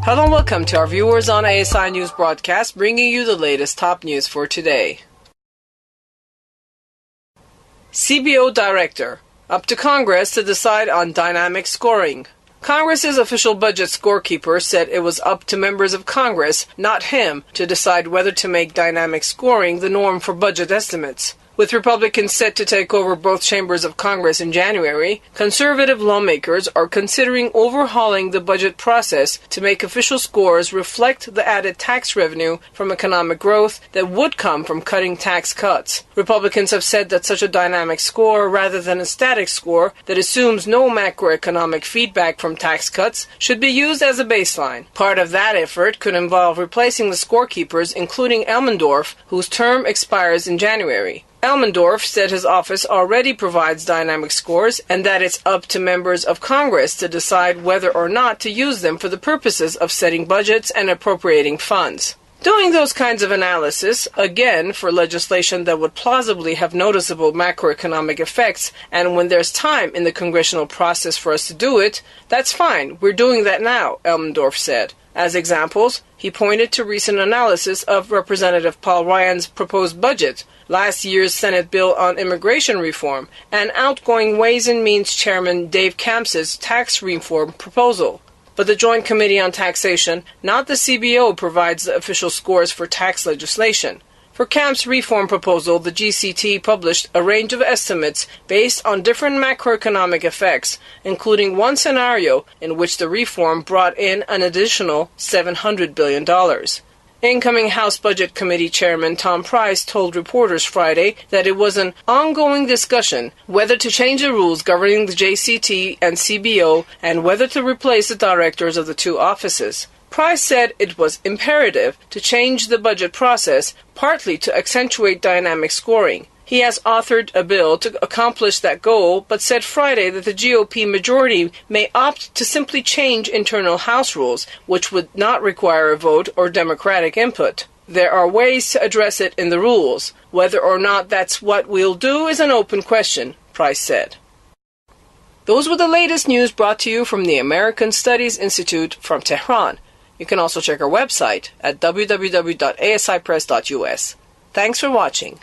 Hello and welcome to our viewers on ASI News broadcast, bringing you the latest top news for today. CBO Director, up to Congress to decide on dynamic scoring. Congress's official budget scorekeeper said it was up to members of Congress, not him, to decide whether to make dynamic scoring the norm for budget estimates. With Republicans set to take over both chambers of Congress in January, conservative lawmakers are considering overhauling the budget process to make official scores reflect the added tax revenue from economic growth that would come from cutting tax cuts. Republicans have said that such a dynamic score, rather than a static score that assumes no macroeconomic feedback from tax cuts, should be used as a baseline. Part of that effort could involve replacing the scorekeepers, including Elmendorf, whose term expires in January. Elmendorf said his office already provides dynamic scores and that it's up to members of Congress to decide whether or not to use them for the purposes of setting budgets and appropriating funds. Doing those kinds of analysis, again, for legislation that would plausibly have noticeable macroeconomic effects, and when there's time in the congressional process for us to do it, that's fine. We're doing that now, Elmendorf said. As examples, he pointed to recent analysis of Representative Paul Ryan's proposed budget, last year's Senate bill on immigration reform, and outgoing Ways and Means Chairman Dave Camps's tax reform proposal. But the Joint Committee on Taxation, not the CBO, provides the official scores for tax legislation. For Camp's reform proposal, the GCT published a range of estimates based on different macroeconomic effects, including one scenario in which the reform brought in an additional $700 billion. Incoming House Budget Committee Chairman Tom Price told reporters Friday that it was an ongoing discussion whether to change the rules governing the JCT and CBO and whether to replace the directors of the two offices. Price said it was imperative to change the budget process, partly to accentuate dynamic scoring. He has authored a bill to accomplish that goal, but said Friday that the GOP majority may opt to simply change internal House rules, which would not require a vote or Democratic input. There are ways to address it in the rules. Whether or not that's what we'll do is an open question, Price said. Those were the latest news brought to you from the American Studies Institute from Tehran. You can also check our website at www.asipress.us. Thanks for watching.